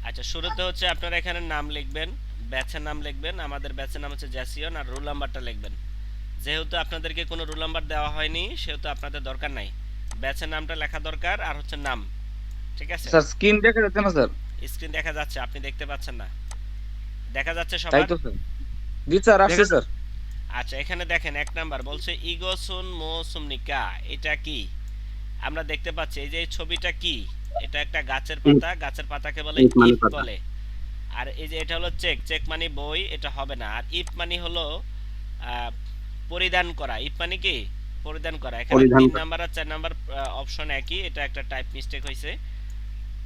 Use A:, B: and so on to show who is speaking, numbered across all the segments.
A: আচ্ছা, শুরুতে হচ্ছে আপনারা এখানে নাম লিখবেন, ব্যাচের নাম লিখবেন। আমাদের ব্যাচের নাম হচ্ছে জ্যাসিয়ন, আর রোল নাম্বারটা লিখবেন। যেহেতু আপনাদেরকে কোনো রোল নাম্বার দেওয়া হয়নি, সেহেতু আপনাদের দরকার নাই। ব্যাচের নামটা লেখা দরকার, আর হচ্ছে নাম। ঠিক আছে?
B: স্যার স্ক্রিন দেখা যাচ্ছে না স্যার?
A: স্ক্রিন দেখা যাচ্ছে, আপনি দেখতে পাচ্ছেন না? দেখা যাচ্ছে
B: তাই
A: সবার?
B: তো স্যার। জি স্যার, আসছে স্যার।
A: আচ্ছা, এখানে দেখেন, এক নাম্বার বলছে ইগোসুন মো সুমনিকা। এটা কি? আমরা দেখতে পাচ্ছি এই যে এই ছবিটা কি? এটা একটা গাছের
C: ইট
A: পাতা, গাছের পাতাকে বলে
C: ইট মানে
A: ইফ
C: পাতা।
A: বলে। আর এই যে এটা হলো চেক, চেক মানে বই, এটা হবে না। আর ইফ মানে হলো আহ, পরিধান করা। ইফ মানে কি? পরিধান করা। এখানে
C: পরিধান
A: তিন
C: করা।
A: নাম্বার আর চার নাম্বার অপশন একই, এটা একটা টাইপ মিস্টেক হয়েছে।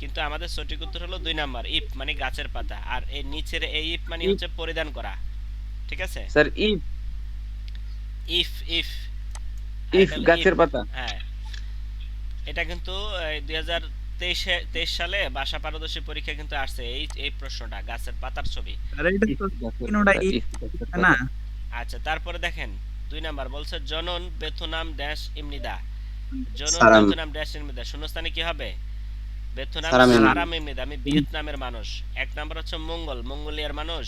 A: কিন্তু আমাদের সঠিক উত্তর হলো দুই নাম্বার, ইফ মানে গাছের পাতা। আর এই নিচের এই ইফ মানে
B: ইফ
A: হচ্ছে পরিধান করা। ঠিক আছে?
B: Sir, if.
A: If if
B: if
A: এটা হলো ইফ।
B: গাছের পাতা।
A: হ্যাঁ, এটা কিন্তু 2023 সালে ভাষা পারদর্শী পরীক্ষা কিন্তু আসছে এই এই প্রশ্নটা, গাছের পাতার ছবি।
D: আরে এটা
B: ইফ
D: তো
B: গাছের
D: তিনোটা
B: পাতা,
D: ইট
B: ইফ গাছের
D: না?
B: পাতা।
A: আচ্ছা, তারপরে দেখেন দুই নাম্বার বলছে জনন বেথুনাম ড্যাশ ইমনিদা। জনন
C: সারাম
A: বেথুনাম ড্যাশ ইমনিদা শূন্যস্থানে কি হবে? বেথুনাম
C: সারামেন।
A: সারাম ইমনিদা, আমি ভিয়েতনামের মানুষ। এক নাম্বার হচ্ছে মঙ্গল, মঙ্গোলিয়ার মানুষ।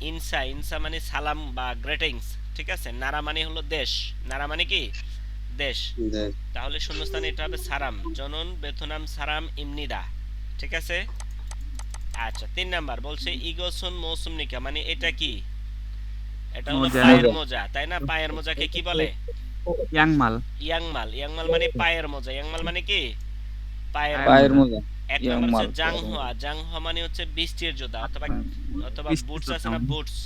A: ইনসা, ইনসা মানে সালাম বা গ্রেটিংস। ঠিক আছে? নারা মানে হলো দেশ। নারা মানে কি? দেশ। তাহলে শূন্যস্থানে এটা হবে সারাম, জনন বেথুনাম সারাম ইমনিদা। ঠিক আছে? আচ্ছা, তিন নাম্বার বলছে ইগোসুন মৌসুম নিকা, মানে এটা কি? এটা হলো
D: মোজা।
A: পায়ের
B: মোজা।
A: মোজা, তাই না? পায়ের মোজাকে কি বলে?
D: ইয়াংমাল।
A: ইয়াংমাল। ইয়াংমাল মানে পায়ের মোজা। ইয়াংমাল মানে কি? পায়ের
D: পায়ের
A: মোজা।
B: পায়ের
D: মোজা।
B: মোজা।
A: এক
B: ইয়াং
A: নাম্বার হচ্ছে
B: মাল পায়ের
A: জাংহুয়া।
B: মোজা।
A: জাংহুয়া মানে হচ্ছে বৃষ্টির জুতা, অথবা অথবা
D: বৃষ্টির
A: বুটস আছে
D: কথা
A: না,
D: মনে হয়।
A: বুটস।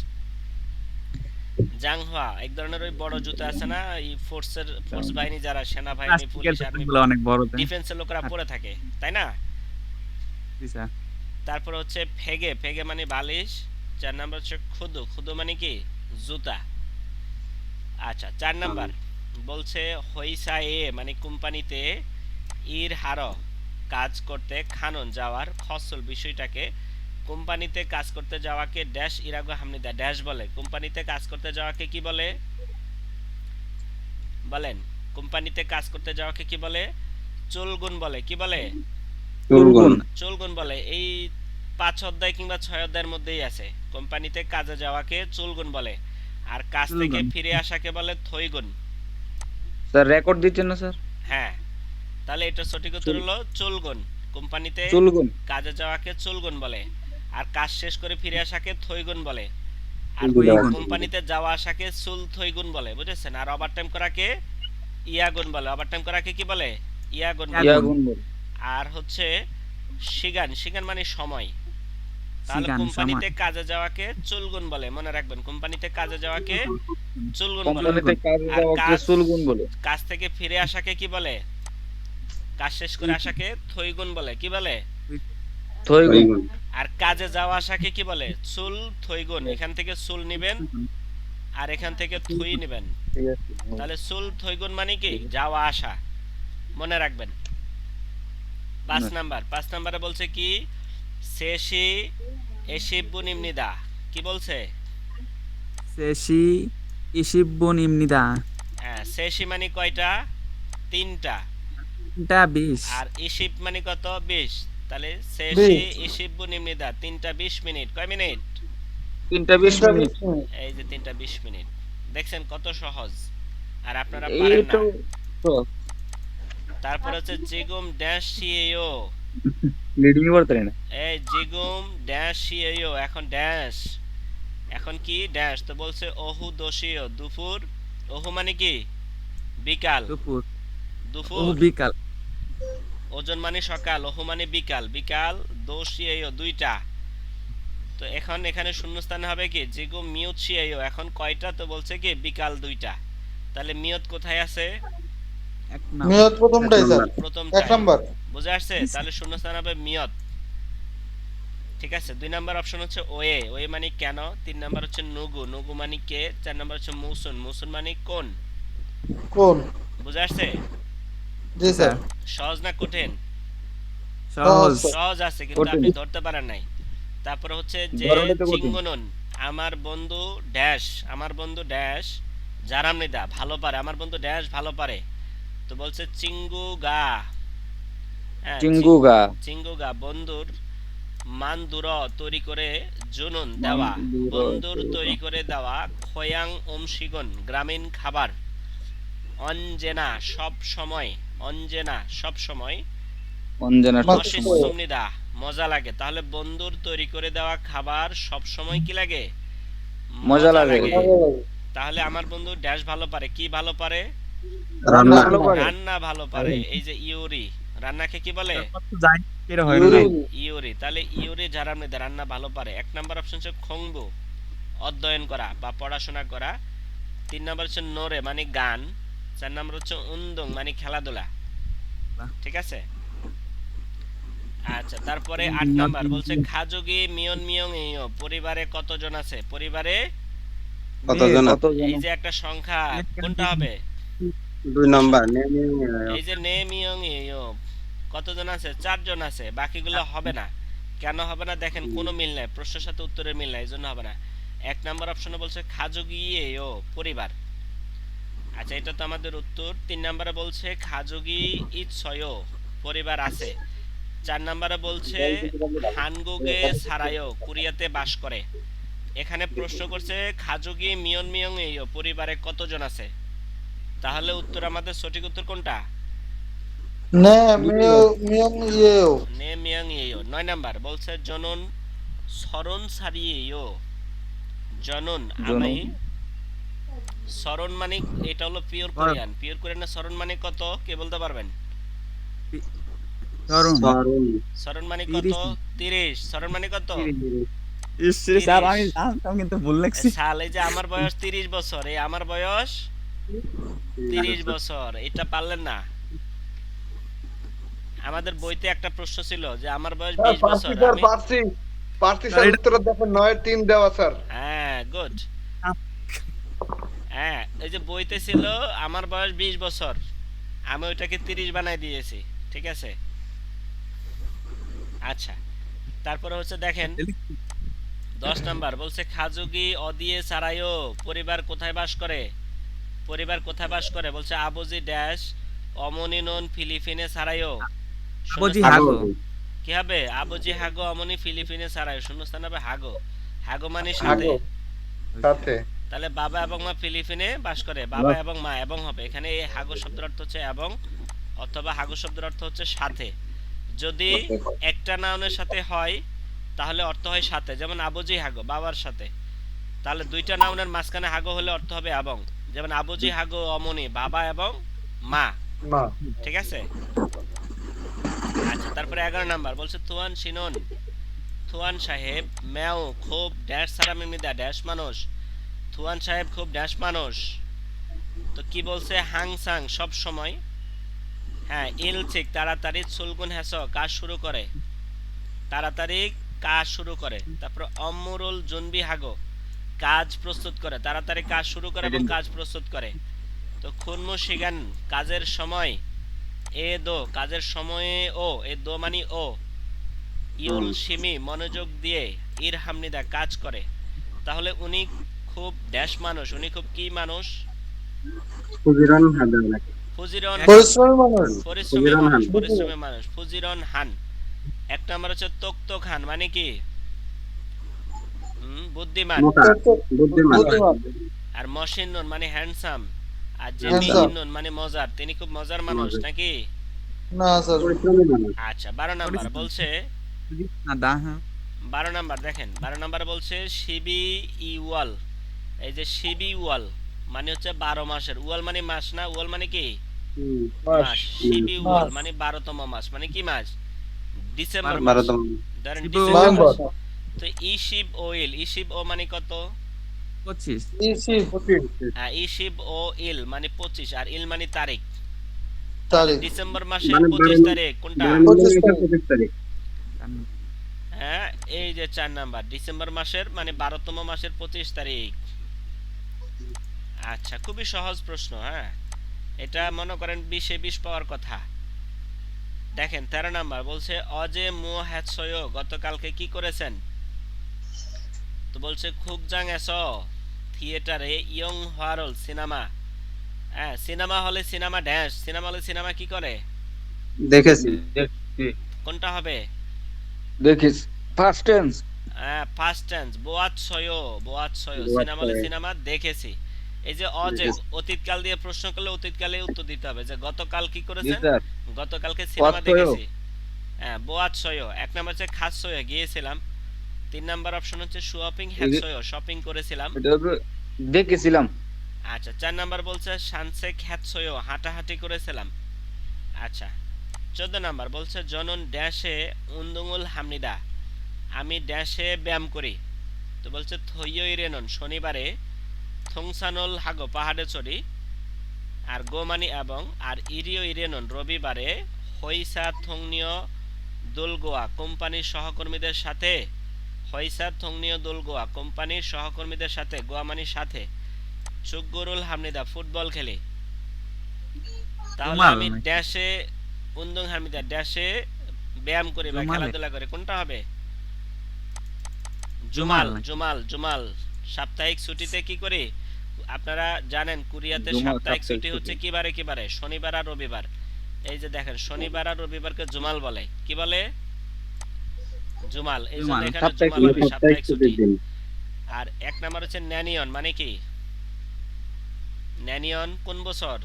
A: জাংহুয়া এক ধরনের ওই বড় জুতা আছে না, এই ফোর্স বাহিনী, যারা সেনাবাহিনী,
D: প্লাস্টিকের
A: পুলিশ, আর্মি,
D: বোতলগুলো অনেক বড় তাই।
A: ডিফেন্সের লোকেরা পরে থাকে, তাই না?
D: জি স্যার।
A: তারপর হচ্ছে ফেগে। ফেগে মানে বালিশ। চার নাম্বার হচ্ছে খুদু। খুদু মানে কি? জুতা। আচ্ছা, চার নাম্বার বলছে হইসা এ মানে কোম্পানিতে ইর হার কাজ করতে খানন যাওয়ার ফসল বিষয়টাকে, কোম্পানিতে কাজ করতে যাওয়াকে ড্যাশ ইরাগো হামনিদা ড্যাশ বলে। কোম্পানিতে কাজ করতে যাওয়াকে কি বলে? বলেন। কোম্পানিতে কাজ করতে যাওয়াকে কি বলে? চুলগুন বলে। কি বলে?
C: চুলগুন।
B: চুলগুন।
A: চুলগুন বলে। এই 5 অধ্যায় কিংবা 6 অধ্যায়ের মধ্যেই আছে। কোম্পানিতে কাজে যাওয়াকে চুলগুন বলে। আর কাজ থেকে
D: চুলগুন।
A: ফিরে আসাকে বলে থইগুন।
B: স্যার রেকর্ড দিচ্ছেন না স্যার?
A: হ্যাঁ, তাহলে এটা সঠিক উত্তর
B: চুল
A: হলো চুলগুন। কোম্পানিতে
B: চুলগুন।
A: কাজে যাওয়াকে চুলগুন বলে। আর কাজ শেষ করে ফিরে আসাকে থইগুন বলে। আর
D: থইগুন।
A: কোম্পানিতে যাওয়া আসাকে চুল থইগুন বলে, বুঝেছেন? আর ওভারটাইম করাকে ইয়াগুন বলে। ওভারটাইম করাকে কি বলে? ইয়াগুন বলে।
D: ইয়াগুন।
B: ইয়াগুন বল।
A: আর হচ্ছে সিগান। সিগান মানে সময়। তাহলে
D: সিগান
A: কোম্পানিতে
D: সময়।
A: কাজে যাওয়াকে চুলগুন বলে, মনে রাখবেন। কোম্পানিতে কাজে যাওয়াকে চুলগুন বলে।
B: কোম্পানিতে
D: চুলগুন।
B: কাজে
A: আর
B: যাওয়াকে
A: কাজ
B: চুলগুন বলে।
A: কাজ থেকে ফিরে আসাকে কি বলে? কাজ শেষ করে আসাকে থইগুন বলে। কি বলে?
B: থইগুন।
C: থইগুন।
A: আর কাজে যাওয়া আসাকে কি বলে? চুল থইগুন। এখান থেকে চুল নিবেন, আর এখান থেকে থুই নিবেন।
B: ঠিক আছে।
A: তাহলে চুল থইগুন মানে কি? যাওয়া আসা। মনে রাখবেন। পাঁচ নাম্বারে বলছে কি? শেষি এশিবু নিমনিদা। কি বলছে?
D: সেশি ইশিবুন ইমনিদা।
A: হ্যাঁ, শেষি মানে কয়টা? তিনটা।
D: এটা 20।
A: আর ইশিব মানে কত? 20। তাহলে শেষি
E: 20
A: ইশিবু নিমনিদা, 3টা 20 মিনিট। কয় মিনিট?
B: 3টা 20
E: তিনটা
B: মিনিট।
E: 20 মিনিট।
A: এই যে 3টা 20 মিনিট। দেখছেন কত সহজ? আর আপনারা পারেন না।
B: এইটাও তো
A: তারপর হচ্ছে জিগুম ড্যাশ সিএও।
B: লিডিং করতে না।
A: এই জিগুম ড্যাশ সিএও, এখন ড্যাশ। এখন কি ড্যাশ? তো বলছে ওহু দোষীয় দুপুর। ওহু মানে কি? বিকাল।
D: দুপুর। ও
A: দুপুর।
D: বিকাল।
A: ওজন মানে সকাল, ওহু মানে বিকাল। বিকাল দোষীয়, দুইটা। তো এখন এখানে শূন্যস্থান হবে কি? জিগুম মিউট সিএও, এখন কয়টা? তো বলছে কি বিকাল 2টা। তাহলে মিয়ত কোথায় আছে?
D: এক নাম।
E: নিয়ত
C: এক
E: প্রথমটাই স্যার।
C: নাম্বার।
E: এক
A: প্রথমটায়।
E: নাম্বার।
A: বুঝে আসছে? তাহলে শূন্যস্থান হবে মিয়ত। ঠিক আছে? 2 নাম্বার অপশন হচ্ছে ওয়ে। ওয়ে মানে কেন? 3 নাম্বার হচ্ছে নুগু। নুগু মানে কে? 4 নাম্বার হচ্ছে মুসুন। মুসুন মানে কোন?
E: কোন?
A: বুঝে আসছে?
E: জি
D: জি
E: স্যার।
D: স্যার।
A: সহজ না কঠিন?
E: সহজ
D: সহজ।
E: স্যার।
A: সহজ আছে, কিন্তু
B: কঠিন।
A: আপনি ধরতে পারেন নাই। তারপরে হচ্ছে যে
B: ধরনটা তো কঠিন।
A: চিঙ্গনন। আমার বন্ধু ড্যাশ। আমার বন্ধু ড্যাশ জারামনিদা ভালো পারে। আমার বন্ধু ড্যাশ ভালো পারে। তো বলছে চিঙ্গু গা। হ্যাঁ,
B: চিঙ্গুগা।
A: চিঙ্গু গা বন্ধুর মানদুর তৈরি করে জুনুন দেওয়া, বন্দুর তৈরি করে দেওয়া, খয়াং অমশিগন গ্রামীণ খাবার, অঞ্জেনা সব সময়, অঞ্জেনা সব সময়,
B: অঞ্জনা
A: মশিস সুমনিদা মজা লাগে। তাহলে বন্দুর তৈরি করে দেওয়া খাবার সব সময় কি লাগে?
B: মজা
A: মজা
B: লাগে।
A: লাগে। তাহলে আমার বন্ধু ড্যাশ ভালো পারে, কি ভালো পারে?
B: রান্না ভালো করে।
A: রান্না ভালো পারে। এই যে ইউরি, রান্নাকে কি বলে?
D: যাই এর হয় না
E: ইউরিন
A: ইউরি। তাহলে ইউরি যারা মধ্যে রান্না ভালো পারে। এক নাম্বার অপশন হচ্ছে খংবু, অধ্যয়ন করা বা পড়াশোনা করা। 3 নাম্বার হচ্ছে নোরে মানে গান। 4 নাম্বার হচ্ছে উন্দং মানে খেলাধুলা। ঠিক আছে? আচ্ছা, তারপরে 8 নাম্বার বলছে খাজুগি মিয়ন মিয়ং এইও, পরিবারে কতজন আছে? পরিবারে
B: কতজন?
A: এই যে একটা সংখ্যা, কোনটা হবে?
B: 2 নাম্বার।
A: এই যে নে মিয়ং এইও, কতজন আছে? 4 জন আছে। বাকিগুলো হবে না। কেন হবে না দেখেন, কোনো মিল নাই, প্রশ্নের সাথে উত্তরের মিল নাই, এজন্য হবে না। 1 নাম্বার অপশনে বলছে খাজুগি এইও, পরিবার। আচ্ছা, এটা তো আমাদের উত্তর। 3 নাম্বারে বলছে খাজুগি ইৎসয়ও, পরিবার আছে। 4 নাম্বারে বলছে হানগুগে সারায়ও, কোরিয়াতে বাস করে। এখানে প্রশ্ন করছে খাজুগি মিয়ন মিয়ং এইও, পরিবারে কতজন আছে? তাহলে উত্তর আমাদের সঠিক উত্তর কোনটা?
E: নে মিয়ং ইয়েও
A: নে মিয়ং এইও। 9 নাম্বার বলছে জনন সরণ সারিয়েও, জনন আমি সরণ মানে, এটা হলো পিওর কোরিয়ান। পিওর কোরিয়ানের সরণ মানে কত, কে বলতে পারবেন?
D: ধরুন
A: সরণ মানে কত?
D: 30
A: 30। সরণ মানে কত?
D: স্যার
A: 30।
D: আমি জানতাম কিন্তু ভুল লাগছি
A: সাল, এই যে আমার বয়স 30 বছর, এই আমার বয়স 30 বছর, এটা পারলেন না? আমাদের বইতে একটা প্রশ্ন ছিল যে আমার বয়স 20
E: পার্সি
A: বছর,
E: স্যার
A: আমি
E: পার্সি স্যার উত্তর দেখেন 9-3 দেওয়া স্যার।
A: হ্যাঁ গুড। হ্যাঁ, এই যে বইতে ছিল আমার বয়স 20 বছর, আমি ওইটাকে 30 বানাই দিয়েছি। ঠিক আছে? আচ্ছা, তারপরে হচ্ছে দেখেন 10 নাম্বার বলছে খাজুগি অদিয়ে সারায়ও, পরিবার কোথায় বাস করে? পরিবার কোথায় বাস করে? বলছে আবুজি ড্যাশ অমনিনন ফিলিপিনে সারায়ও,
D: বুঝি
A: শূন্যস্থান
D: হাগো
A: কি হবে? আবুজি হাগো অমনি ফিলিপিনে সারায়ও, শূন্যস্থান হবে হাগো। হাগো মানে সাথে।
E: আগো সাথে
A: তাহলে বাবা এবং মা ফিলিপিনে বাস করে, বাবা এবং মা এবং হবে। এখানে এই হাগো শব্দের অর্থ হচ্ছে এবং, অথবা হাগো শব্দের অর্থ হচ্ছে সাথে। যদি একটা নাউনের সাথে হয় তাহলে অর্থ হয় সাথে, যেমন আবুজি হাগো বাবার সাথে। তাহলে দুইটা নাউনের মাঝখানে হাগো হলে অর্থ হবে এবং, যেমন আবুজি হাগো অমনি, বাবা এবং মা।
E: না
A: ঠিক আছে? আচ্ছা, তারপরে 11 নাম্বার বলছে থুয়ান সিনন, থুয়ান সাহেব ম্যাও খুব ড্যাশ সারা মিমিদা ড্যাশ মানুষ, থুয়ান সাহেব খুব ড্যাশ মানুষ। তো কি বলছে? হাংসাং সব সময়, হ্যাঁ ইলচিক তাড়াতাড়ি, সুলগুন হ্যাস কাজ শুরু করে, তাড়াতাড়ি কাজ শুরু করে। তারপর অমরুল জুনবি হাগো, কাজ প্রস্তুত করে, তাড়াতাড়ি কাজ শুরু করে এবং কাজ প্রস্তুত করে। তো খুনমু শিগান কাজের সময়, এ দো কাজের সময়ে, ও এ দো মানে ও, ইউল সিমি মনোযোগ দিয়ে, ইর হামনিদা কাজ করে। তাহলে উনি খুব ড্যাশ মানুষ, উনি খুব কি মানুষ? ফুজিরন,
E: পরিশ্রমী মানুষ
A: পরিশ্রমী মানুষ, পরিশ্রমী মানুষ, ফুজিরন হান। এক নম্বর হচ্ছে তোক্তো খান মানে কি? বুদ্ধিমান।
E: বুদ্ধিমান
A: আর মশিন নুন মানে হ্যান্ডসাম। আর যে
E: Handsome.
A: মিহিন নুন মানে মজার, তিনি খুব মজার মানুষ নাকি?
E: না স্যার
A: আচ্ছা, 12 নাম্বার বলছে,
D: না দা হ্যাঁ
A: 12 নাম্বার দেখেন, 12 নাম্বার বলছে শিবি ইওয়াল। এই যে শিবি ওয়াল মানে হচ্ছে 12 মাসের, ওয়াল মানে মাস না, ওয়াল মানে কি? মাস। শিবি ওয়াল মানে 12তম মাস, মানে কি মাস? ডিসেম্বর মাস। ধরেন ডিসেম্বর মাস।
E: নভেম্বর
A: তো ইশিব ওইল, ইশিব ও মানে কত?
D: 25
E: ইসি
A: হ্যাঁ, ইশিব ও ইল মানে 25, আর ইল মানে তারিখ। তাহলে
E: তারিখ
A: ডিসেম্বর মাসের 25 তারিখ কোনটা?
E: 25 তারিখ
A: হ্যাঁ, এই যে 4 নাম্বার, ডিসেম্বর মাসের মানে 12তম মাসের 25 তারিখ। আচ্ছা, খুবই সহজ প্রশ্ন। হ্যাঁ, এটা মনে করেন 20-এ 20 পাওয়ার কথা। দেখেন 13 নাম্বার বলছে অজে মো হ্যাৎসয়, গতকালকে কি করেছেন? তো বলছে খুকজাং এস থিয়েটারে ইয়ং হোয়ারল সিনেমা। হ্যাঁ, সিনেমা হলে সিনেমা ড্যান্স, সিনেমা হলে সিনেমা কি করে?
B: দেখেছি।
A: কোনটা হবে?
B: দেখিস ফার্স্ট টেন্স
A: ফার্স্ট টেন্স। বোয়াত সয়, বোয়াত সয়,
B: বোয়াত
A: সিনেমা হলে
B: সয়।
A: সিনেমা দেখেছি। এই যে অজে
B: দেখেছি।
A: অতীতকাল দিয়ে প্রশ্ন করলে অতীতকালে উত্তর দিতে হবে, যে গতকাল কি
B: জি
A: করেছেন,
B: স্যার
A: গতকালকে সিনেমা
B: ওয়াৎসয়
A: দেখেছি। হ্যাঁ, বোয়াত সয়। এক নাম্বার হচ্ছে খাসয়, গিয়েছিলাম। 3 নাম্বার অপশন হচ্ছে শপিং হ্যাটসয়, শপিং করেছিলাম।
B: এটা তো দেখেছিলাম
A: আচ্ছা, 4 নাম্বার বলছে সানসে খ্যাতসয়, হাঁটাহাঁটি করেছিলাম। আচ্ছা, 14 নাম্বার বলছে জনন ড্যাশে উন্দুঙুল হামনিদা, আমি ড্যাশে ব্যায়াম করি। তো বলছে থইয়ই রেনন, শনিবারে থংসানল হাগো, পাহাড়ে চড়ি। আর গোমানি এবং আর ইরিও ইরেনন, রবিবারে হইসা থংনিয় দোলগোয়া, কোম্পানির সহকর্মীদের সাথে। হইসা থংনিয় দোলগোয়া, কোম্পানির সহকর্মীদের সাথে, গোয়া মানির সাথে। চুকগুরুল হামনিদা, ফুটবল খেলি। তাহলে
D: জুমাল
A: আমি
D: নাকি
A: ড্যাশে উন্দুং হামিদা, ড্যাশে ব্যায়াম করি বা
D: জুমালে
A: খেলাধুলা করি, কোনটা হবে?
D: জুমাল
A: জুমাল,
D: নাকি
A: জুমাল, জুমাল। সাপ্তাহিক ছুটিতে কি করি? আপনারা জানেন কোরিয়াতে
B: জুমার
A: সাপ্তাহিক
B: সাপ্তাহিক
A: ছুটি
B: ছুটি
A: হচ্ছে কি বারে কি বারে? শনিবার আর রবিবার। এই যে দেখেন, শনিবার আর রবিবারকে জুমাল বলে। কি বলে? জুমাল। এই জন্য
D: জুমাল
A: এখানে
B: সাপ্তাহিক
A: জুমাল হবে,
B: সাপ্তাহিক
A: সাপ্তাহিক ছুটি।
B: ছুটির দিন
A: আর 1 নাম্বার হচ্ছে ন্যানিয়ন, মানে কি? ন্যানিয়ন কোন বছর?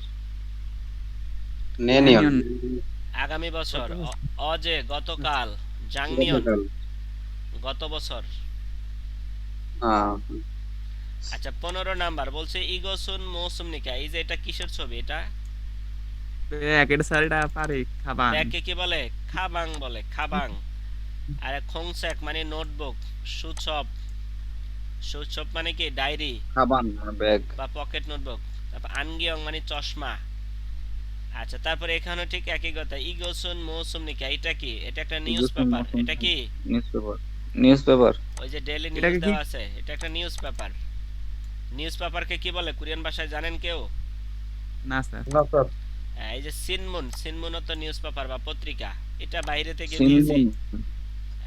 B: নেনিয়ন
D: ন্যানিয়ন
A: আগামী
D: কত
A: বছর।
D: বছর?
A: অজে গতকাল। জাংনিয়ন
B: গতকাল
A: গত বছর।
B: হ্যাঁ
A: আচ্ছা, 15 নাম্বার বলছে ইগোসুন মৌসুম নিকা, এই যে এটা কিসের ছবি এটা?
D: প্যাকেট সালটা পারে খাবাং
A: ব্যাগকে কি বলে? খাবাং বলে, খাবাং। আর খংস্যাক মানে নোটবুক। সুচপ, সুচপ মানে কি? ডায়েরি
B: খাবান ব্যাগ
A: বা পকেট নোটবুক। তারপর আনগিয়ং মানে চশমা। আচ্ছা, তারপরে এখানে ঠিক একই কথা, ইগোসুন মৌসুম নিকা, এটা কি? এটা একটা নিউজ
B: ইগোসুন
A: পেপার।
B: মৌসুম
A: এটা কি?
B: নিউজপেপার নিউজপেপার
A: ওই যে ডেইলি নিউজ
D: এটাকে কি
A: দেওয়া আছে, এটা একটা নিউজ পেপার। নিউজ পেপারকে কি বলে কোরিয়ান ভাষায়, জানেন কেউ?
D: না স্যার
E: না স্যার।
A: এই যে সিনমুন, সিনমুনও তো নিউজ পেপার বা পত্রিকা। এটা বাইরে থেকে দিয়েছি,
B: সিনমুন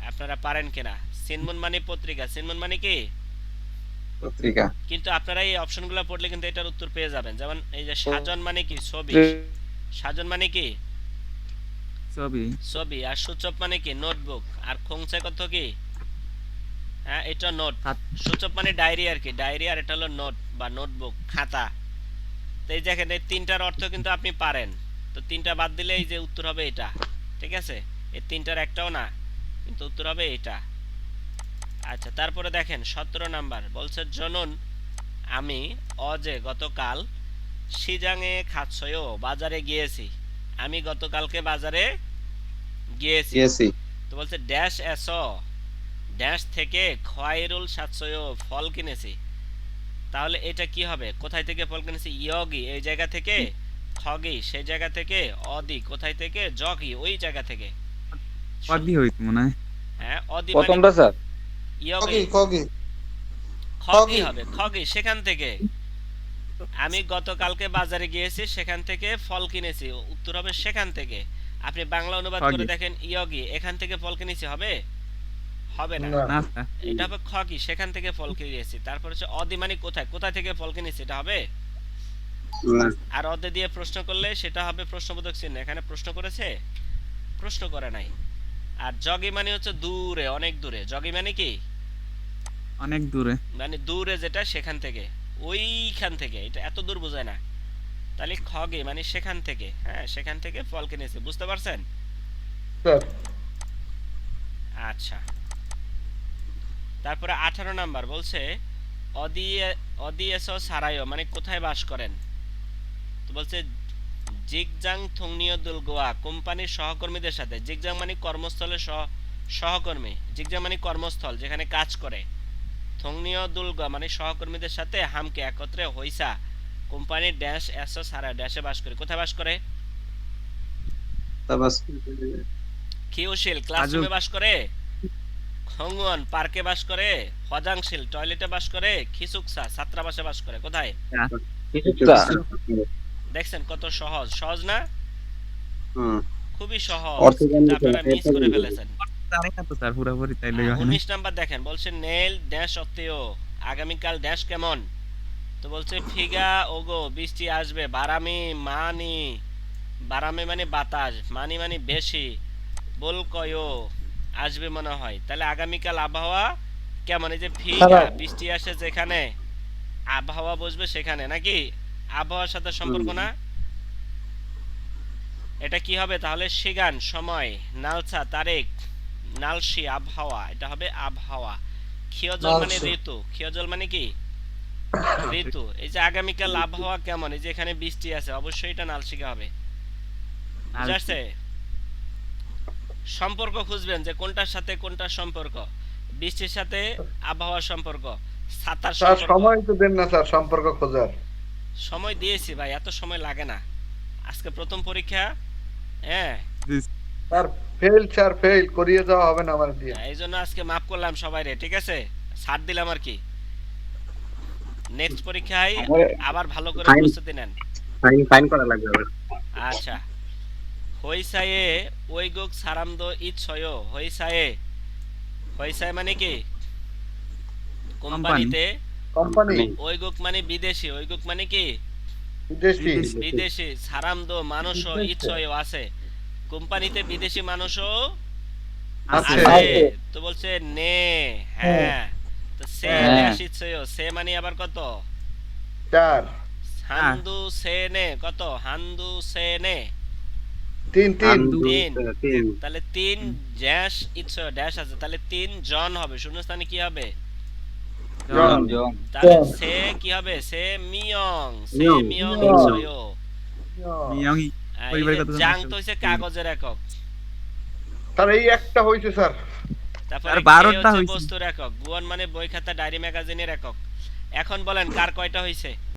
A: আপনারা পারেন কিনা? সিনমুন মানে পত্রিকা, সিনমুন মানে কি?
B: পত্রিকা
A: কিন্তু আপনারা এই অপশনগুলো পড়লে কিন্তু এটার উত্তর পেয়ে যাবেন। যেমন এই যে সাজন মানে কি? ছবি। সাজন মানে কি?
D: ছবি
A: ছবি। আর সূচক মানে কি? নোটবুক। আর খংসে কত কি? হ্যাঁ, এটা নোট।
D: খাত
A: সূচক মানে ডায়েরি আর কি, ডায়েরি। আর এটা হলো নোট বা নোটবুক, খাতা। তো এই দেখেন, এই তিনটার অর্থ কিন্তু আপনি পারেন। তো তিনটা বাদ দিলে এই যে উত্তর হবে এটা। ঠিক আছে, এই তিনটার একটাও না, কিন্তু উত্তর হবে এটা। আচ্ছা, তারপরে দেখেন 17 নাম্বার বলছে জনন, আমি অজে গতকাল সিজাংয়ে খাচ্ছয়ও, বাজারে গিয়েছি। আমি গতকালকে বাজারে গিয়েছি।
B: গিয়েছি
A: তো বলছে ড্যাশ এস, ড্যাশ থেকে খয়েরুল সাতশয়, ফল কিনেছি। তাহলে এটা কি হবে? কোথায় থেকে ফল কিনেছি? ইয়গি, এই জায়গা থেকে। খগি, সেই জায়গা থেকে। অদি, কোথায় থেকে? জগি, ওই জায়গা থেকে।
D: কদি হইতো মনে হয়
A: হ্যাঁ, অদি মানে
B: প্রথমটা স্যার
A: ইয়গি।
E: খগি খগি
A: খগি
E: খগি
A: হবে, খগি, সেখান থেকে। আমি গতকালকে বাজারে গিয়েছি, সেখান থেকে ফল কিনেছি, উত্তর হবে সেখান থেকে। আপনি বাংলা অনুবাদ করে
D: খগি
A: দেখেন, ইয়গি, এখান থেকে ফল কিনেছি, হবে? হবে না।
E: না।
D: না স্যার
A: এটা হবে খগি, সেখান থেকে ফল কিনেছি। তারপর হচ্ছে অদি মানে কোথায়, কোথায় থেকে ফল কিনেছি, এটা হবে।
B: না
A: আর অদে দিয়ে প্রশ্ন করলে সেটা হবে প্রশ্নবোধক চিহ্ন। এখানে প্রশ্ন করেছে? প্রশ্ন করে নাই। আর জগি মানে হচ্ছে দূরে, অনেক দূরে। জগি মানে কি?
D: অনেক দূরে
A: মানে দূরে যেটা, সেখান থেকে, ওইখান থেকে। এটা এত দূর বোঝায় না। তাহলে খগে মানে সেখান থেকে। হ্যাঁ, সেখান থেকে ফল কিনেছে, বুঝতে পারছেন?
E: স্যার।
A: আচ্ছা, তারপরে 18 নাম্বার বলছে অদিয়ে, অদিয়েস সারায়ো মানে কোথায় বাস করেন। তো বলছে জিগজাং থংনিয় দুলগোয়া, কোম্পানির সহকর্মীদের সাথে। জিগজাং মানে কর্মস্থলের সহকর্মী। জিগজাং মানে কর্মস্থল, যেখানে কাজ করে। থংনিয় দুলগোয়া মানে সহকর্মীদের সাথে। হামকে একত্রে। হইসা কোম্পানির ড্যাশ এসো সারা, ড্যাশে বাস করে। কোথায় বাস করে?
B: তাবাস
A: কিউশিল
D: কাজু
A: ক্লাসরুমে বাস করে। খংওয়ান পার্কে বাস করে। হজাংশিল টয়লেটে বাস করে। খিসুকসা ছাত্রাবাসে বাস করে। কোথায়?
B: কিছুটা
A: দেখছেন কত সহজ, সহজ না?
B: হুম
A: খুবই সহজ,
B: অর্থ
A: কিন্তু
B: জানলে
A: আপনারা মিস করে ফেলেছেন।
D: জানি না তো স্যার পুরোপুরি তাইলে হয় না
A: 19 নাম্বার দেখেন, বলছে নেল ড্যাশ অত্তেও, আগামীকাল ড্যাশ কেমন। তো বলছে ফিগা ওগো, বৃষ্টি আসবে। বারামি মানি, বারামে মানে বাতাস, মানি মানে বেশি। বল কয়ো, আসবে মনে হয়। তাহলে আগামীকাল আবহাওয়া কেমন? এই যে
E: স্যার
A: ফিগা বৃষ্টি আসে যেখানে আবহাওয়া বসবে সেখানে, নাকি? আবহাওয়ার সাথে সম্পর্ক না? এটা কি হবে তাহলে? সিগান সময়, নালসা তারিখ, নালসি আবহাওয়া, এটা হবে আবহাওয়া। ক্ষীয়জল মানে
E: নালসি।
A: ঋতু, ক্ষীয়জল মানে কি? ঋতু। এই যে আগামীকাল আবহাওয়া কেমন, এই যে এখানে বৃষ্টি আছে, অবশ্যই এটা নালশিকা হবে। বুঝা
D: নালশি।
A: আসছে? সম্পর্ক খুঁজবেন যে কোনটার সাথে কোনটার সম্পর্ক। বৃষ্টির সাথে আবহাওয়ার সম্পর্ক, ছাতার
E: স্যার
A: সম্পর্ক।
E: সময় তো দেন না স্যার সম্পর্ক খোঁজার।
A: সময় দিয়েছি ভাই, এত সময় লাগে না। আজকে প্রথম পরীক্ষা। হ্যাঁ,
E: স্যার ফেল, স্যার ফেল করিয়ে দেওয়া হবে না আমার দিয়ে।
A: এই জন্য আজকে মাফ করলাম সবাইরে, ঠিক আছে? ছাড় দিলাম আর কি। নেক্সট পরীক্ষায় আবার ভালো করে
B: ফাইন
A: প্রস্তুতি নেন।
B: ফাইন ফাইন করা লাগবে আবার।
A: আচ্ছা। হইসায়ে ওইগুক সারামদ ইচ্ছয়। হইসায়ে, হইসায়ে মানে কি?
D: কোম্পানি।
A: কোম্পানিতে।
E: কোম্পানি
A: ওইগুক মানে বিদেশি, ওইগুক মানে কি?
E: বিদেশি।
D: বিদেশি।
A: বিদেশি। সারামদ মানুষও
E: বিদেশে।
A: ইচ্ছয় আছে। কোম্পানিতে বিদেশি মানুষও
E: আছে।
A: আছে।
E: আছে।
A: তো বলছে নে। হ্যাঁ। তো সে
E: হ্যাঁ।
A: ড্যাশ ইচ্ছয়, সে মানে আবার কত?
E: 4
A: হান্দু সেনে কত? হান্দু সেনে
E: 3 3
B: আন্দু
A: তিন।
B: তিন।
A: তাহলে 3 ড্যাশ ইচ্ছয় ড্যাশ আছে, তাহলে 3 জন হবে। শূন্যস্থানে কি হবে?
E: জন।
A: তাহলে সে কি হবে? সে মিয়ং, সে
B: মিয়ং।
A: মিয়ং
E: মিয়ং।
A: ইচ্ছয়।
D: মিয়ং
A: এই
D: পরিবারের
A: যে
D: কতজন
A: জাং
D: আছে?
A: তো হইছে কাগজের একক।
E: স্যার এই একটা হয়েছে স্যার।
A: তারপরে
D: আর
A: কে
D: 12টা
A: হচ্ছে
D: হইছে।
A: বস্তুর একক, গুয়ন মানে বই খাতা ডায়েরি ম্যাগাজিনের একক। এখন বলেন কার কয়টা হইছে?